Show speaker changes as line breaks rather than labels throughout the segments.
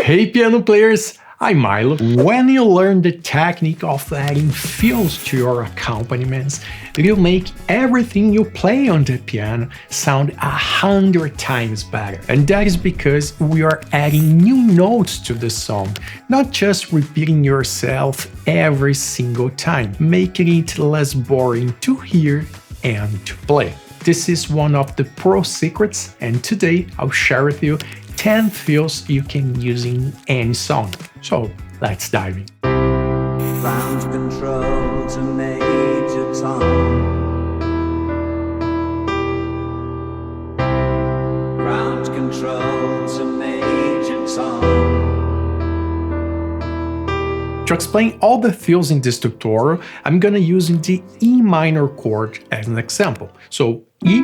Hey piano players, I'm Milo. When you learn the technique of adding fills to your accompaniments, you'll make everything you play on the piano sound 100 times better. And that is because we are adding new notes to the song, not just repeating yourself every single time, making it less boring to hear and to play. This is one of the pro secrets, and today I'll share with you 10 fills you can use in any song. So let's dive in.
Ground control to major tom. Ground control to major tom.
To explain all the fills in this tutorial, I'm gonna use the E minor chord as an example. So E,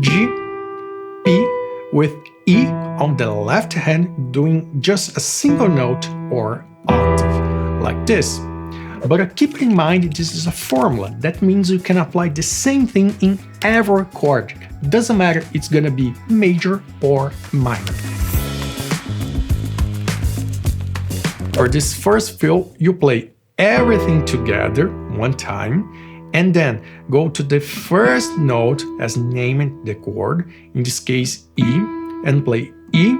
G, P, with E on the left hand doing just a single note or octave, like this. But keep in mind this is a formula. That means you can apply the same thing in every chord. Doesn't matter, it's gonna be major or minor. For this first fill, you play everything together one time, and then go to the first note as named the chord, in this case E, and play E,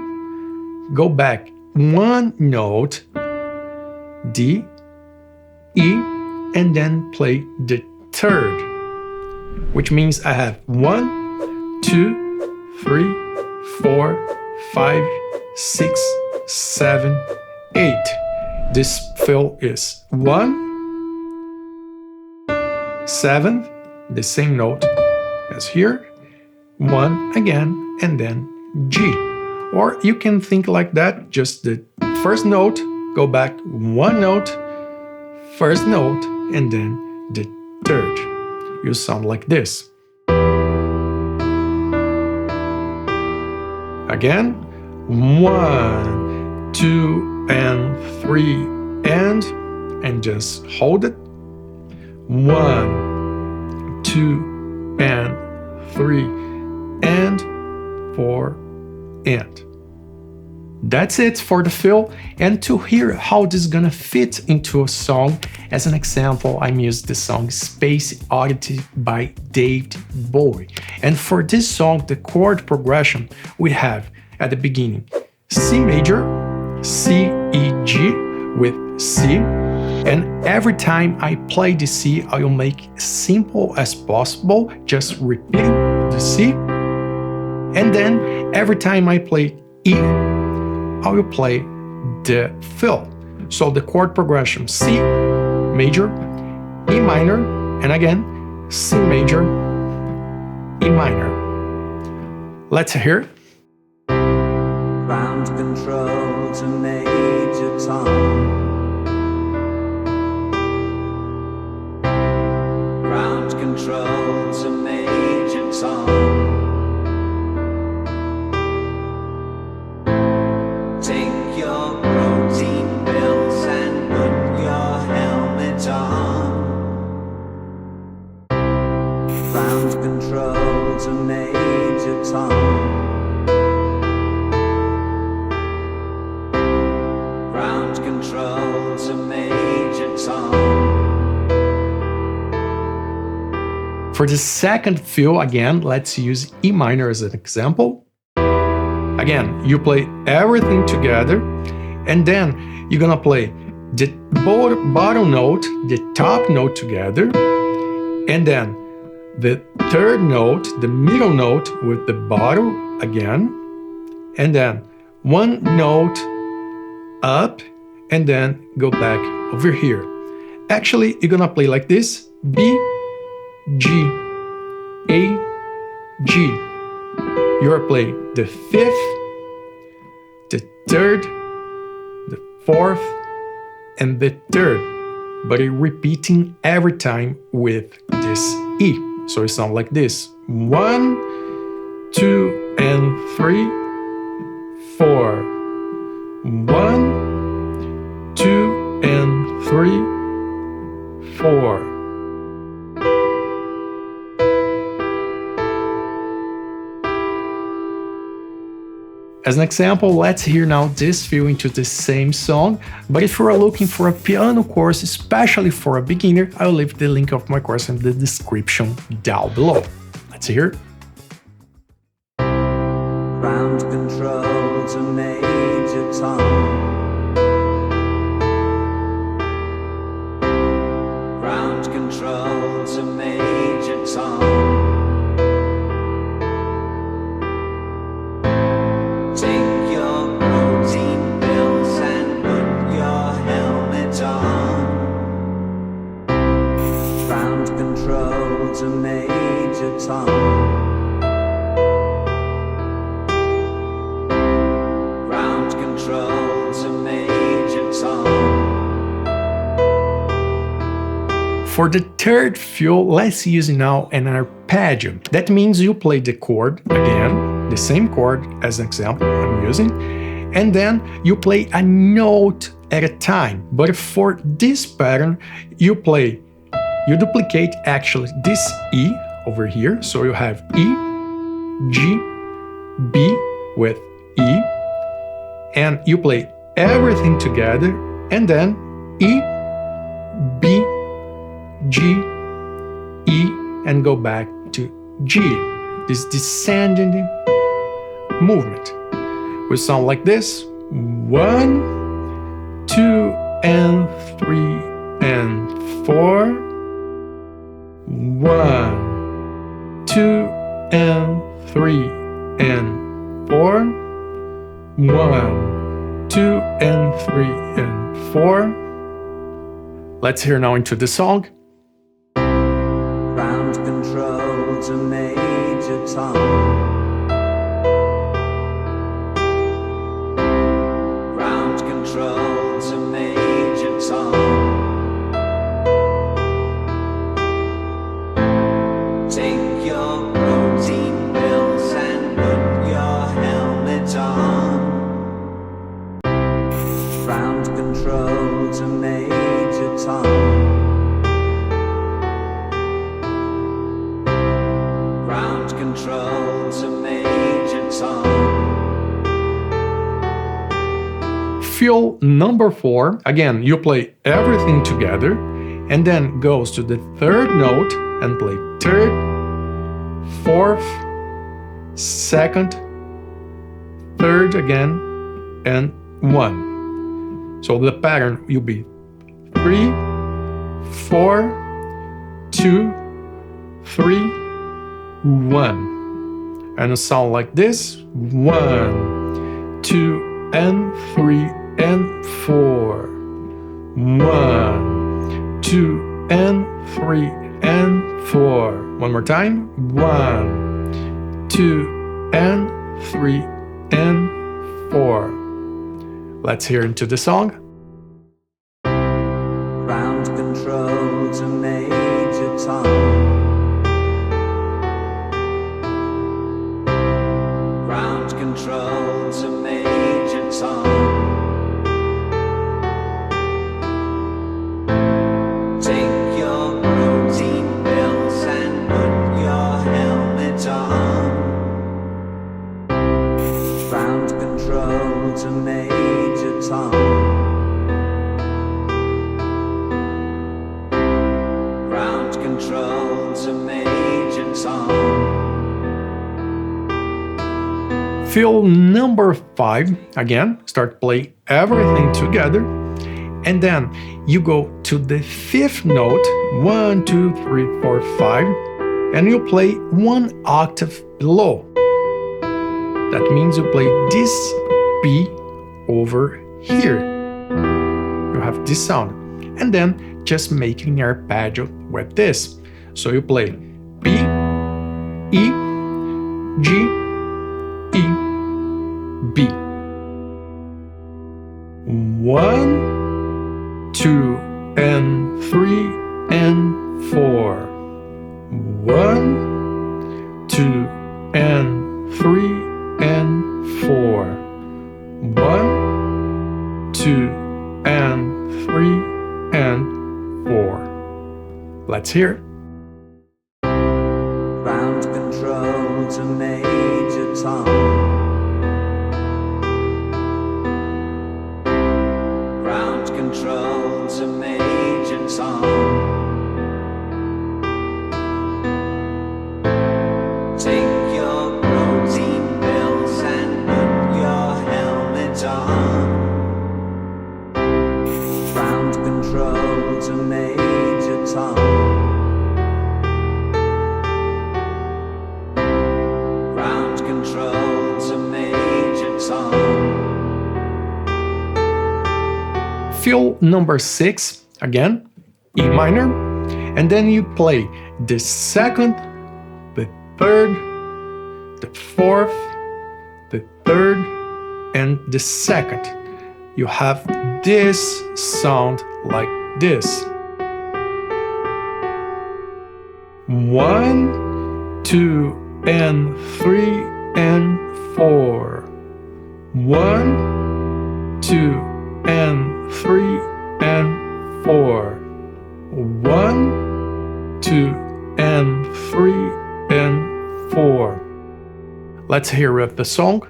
go back one note, D, E, and then play the third, which means I have 1, 2, 3, 4, 5, 6, 7, 8. This fill is 1, 7, the same note as here, 1 again, and then G. Or you can think like that, just the first note, go back one note, first note, and then the third. You sound like this. Again, 1, 2, and 3, and just hold it. 1, 2, and 3, and 4, and. That's it for the fill, and to hear how this is gonna fit into a song, as an example, I'm using the song Space Oddity by David Bowie. And for this song, the chord progression we have at the beginning C major, C, E, G with C, and every time I play the C, I will make simple as possible, just repeating the C. And then every time I play E, I will play the fill. So the chord progression C major, E minor, and again C major, E minor. Let's hear it.
Ground control to major tom. Ground control to major tom. Take your protein pills and put your helmet on. Ground control to major tom. Ground control to major tom.
For the second fill, again, let's use E minor as an example. Again, you play everything together, and then you're gonna play the bottom note, the top note together, and then the third note, the middle note with the bottom again, and then one note up, and then go back over here. Actually, you're gonna play like this: B, G, A, G. You're playing the fifth, the third, the fourth, and the third, but you're repeating every time with this E. So it sounds like this: 1, 2, and 3, 4. 1, 2, and 3, 4. As an example, let's hear now this fill into the same song, but if you are looking for a piano course, especially for a beginner, I'll leave the link of my course in the description down below. Let's hear it.
Ground control to major tom. Ground control to major tom. Take your protein pills and put your helmet on. Ground control to major tom.
For the third fill, let's use now an arpeggio. That means you play the chord again, the same chord as an example I'm using, and then you play a note at a time. But for this pattern, you duplicate actually this E over here. So you have E, G, B with E, and you play everything together, and then E, B, G, E, and go back to G. This descending movement will sound like this: 1, 2, and 3, and 4. 1, 2, and 3, and 4. 1, 2, and 3, and 4. Let's hear now into the song.
Ground control to major tom. Ground control to major tom. Take your protein pills and put your helmet on. Ground control to major tom. Control to major tom.
Fill number 4. Again, you play everything together, and then goes to the third note and play third, fourth, second, third again, and 1. So the pattern will be 3, 4, 2, 3, 1, and it sound like this: 1, 2, and 3, and 4. 1, 2, and 3, and 4. One more time: 1, 2, and 3, and 4. Let's hear into the song.
Ground control to major tom. Control to major tom. Take your protein pills and put your helmet on. Ground control to major tom. Ground control to major tom.
Fill number 5. Again, start playing everything together, and then you go to the 5th note, 1, 2, 3, 4, 5, and you play 1 octave below. That means you play this B over here. You have this sound, and then just making an arpeggio with this. So you play B, E, G, E, B. 1, 2, and 3, and 4. 1, 2, and 3, and 4. 1, 2, and 3, and 4. Let's hear it.
Ground control to major tom. control to major tom. Take your protein pills and put your helmet on. Ground control to major tom. Ground control to major tom.
Fill number 6, again, E minor, and then you play the second, the third, the fourth, the third, and the second. You have this sound like this. 1, 2, and 3, and 4. 1, 2, and 3, and 4. 1, 2, and 3, and 4. Let's hear it, the song.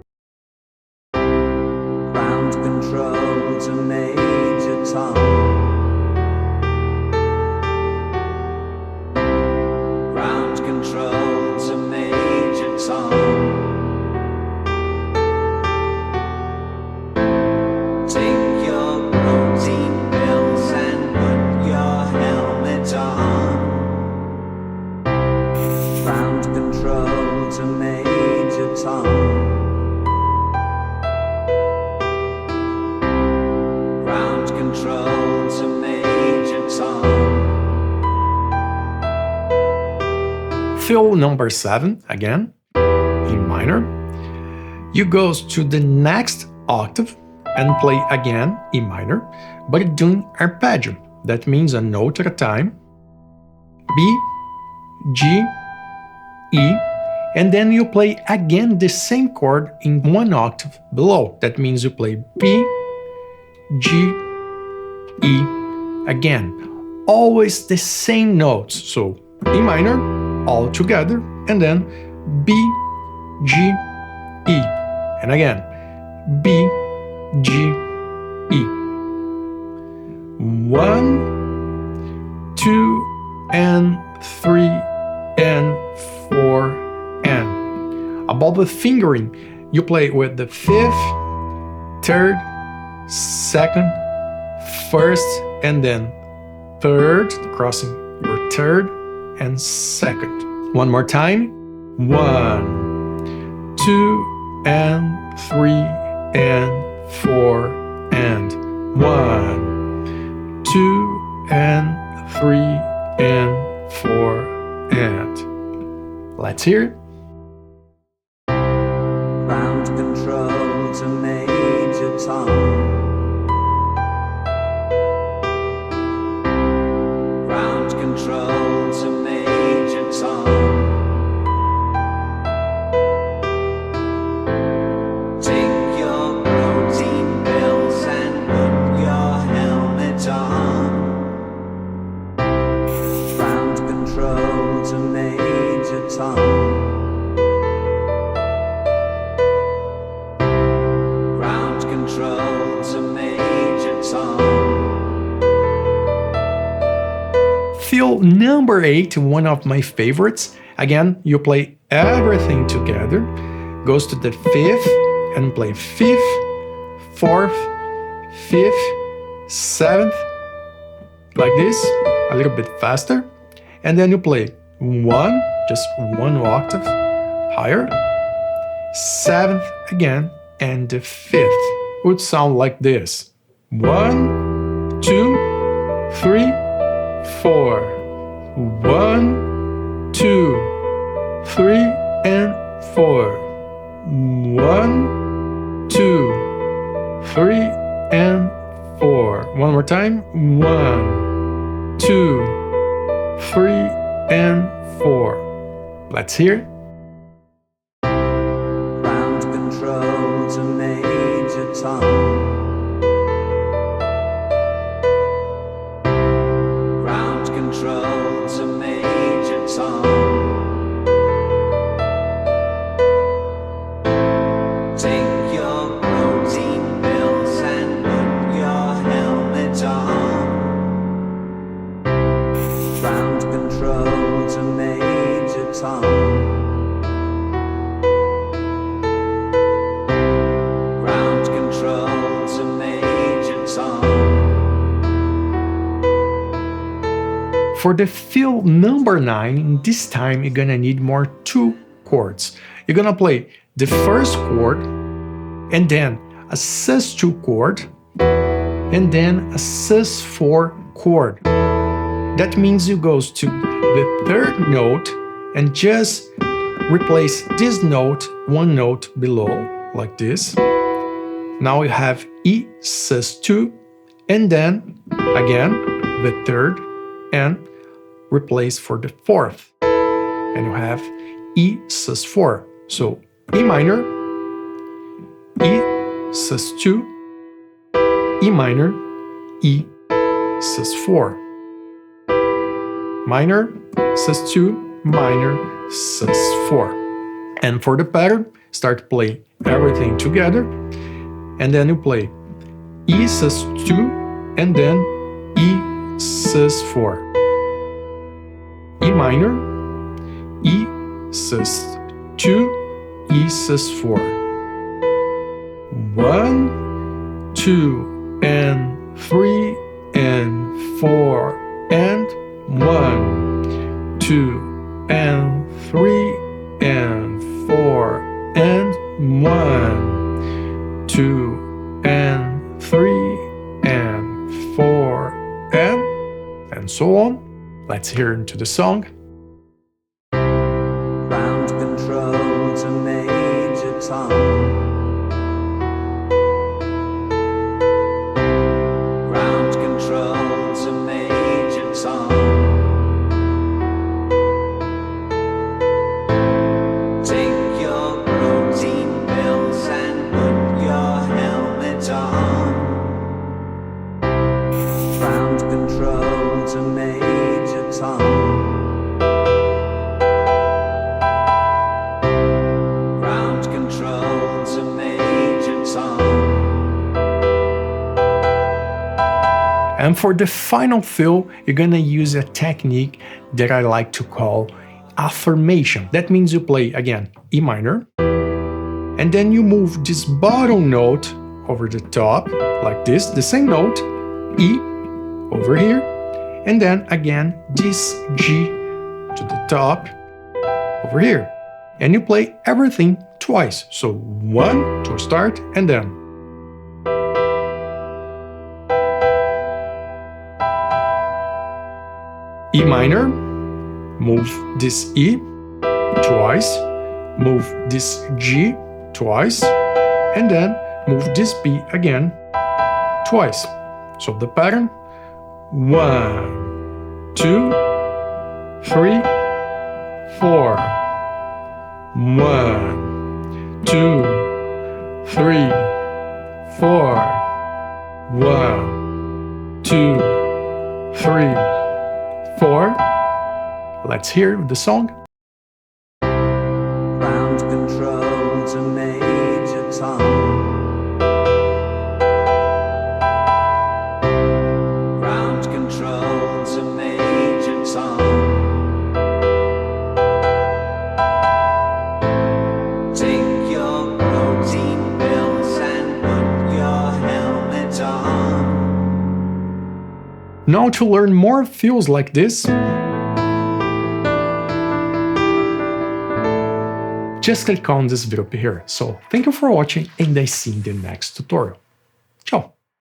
Ground control to major tom. Ground control to major tom. Take your protein pills and put your helmet on. Ground control to major tom. Ground control to major tom.
Fill number 7, again, E minor. You goes to the next octave and play again E minor, but doing arpeggio. That means a note at a time. B, G, E, and then you play again the same chord in one octave below. That means you play B, G, E, again. Always the same notes. So E minor, all together, and then B, G, E, and again B, G, E. 1, 2, and 3, and 4, and. About the fingering, you play with the 5th, 3rd, 2nd, 1st, and then 3rd, crossing your 3rd and 2nd. One more time. 1, 2, and 3, and 4, and 1, 2, and 3, and 4, and. Let's hear it.
Ground control to major tom. Ground control to major tom. Take your protein pills and put your helmet on. Ground control to major tom. Ground control to major tom.
Fill number 8, one of my favorites. Again, you play everything together. Goes to the 5th and play 5th, 4th, 5th, 7th, like this, a little bit faster. And then you play 1, just 1 octave higher, 7th again, and the 5th would sound like this. 1, 2, 3, 4. 1, 2, 3, and 4. 1, 2, 3, and 4. One more time. 1, 2, 3, and 4. Let's hear it.
Ground control to major tom. Ground control to major tom. Take your protein pills and put your helmet
For the fill number 9, this time you're gonna need more 2 chords. You're gonna play the first chord, and then a sus2 chord, and then a sus4 chord. That means you go to the third note and just replace this note one note below, like this. Now you have E sus2, and then again the third, and replace for the fourth, and you have E sus4. So E minor, E sus2, E minor, E sus4, minor, sus2, minor, sus4. And for the pattern, start play everything together, and then you play E sus2, and then E sus4, E minor, E sus2, E sus4. 1, 2, and 3, and 4, and 1, 2, and 3, and 4, and 1, 2, and 3, and 4, and so on. Let's hear into the song.
Ground control to major tom. Ground control to major tom. Take your protein pills and put your helmet on. Ground control to major tom. Ground control to major tom.
And for the final fill, you're gonna use a technique that I like to call affirmation. That means you play again E minor, and then you move this bottom note over the top like this, the same note, E over here, and then again this G to the top over here, and you play everything twice. So 1 to start, and then E minor, move this E twice, move this G twice, and then move this B again twice. So the pattern: 1, 2, 3, 4. 1, 2, 3, 4. 1, 2, 3, 4. Let's hear the song.
Ground control to major tom. Ground control to major tom. Take your protein pills and put your helmet on.
Now to learn more fills like this, just click on this video up here. So thank you for watching, and I see you in the next tutorial.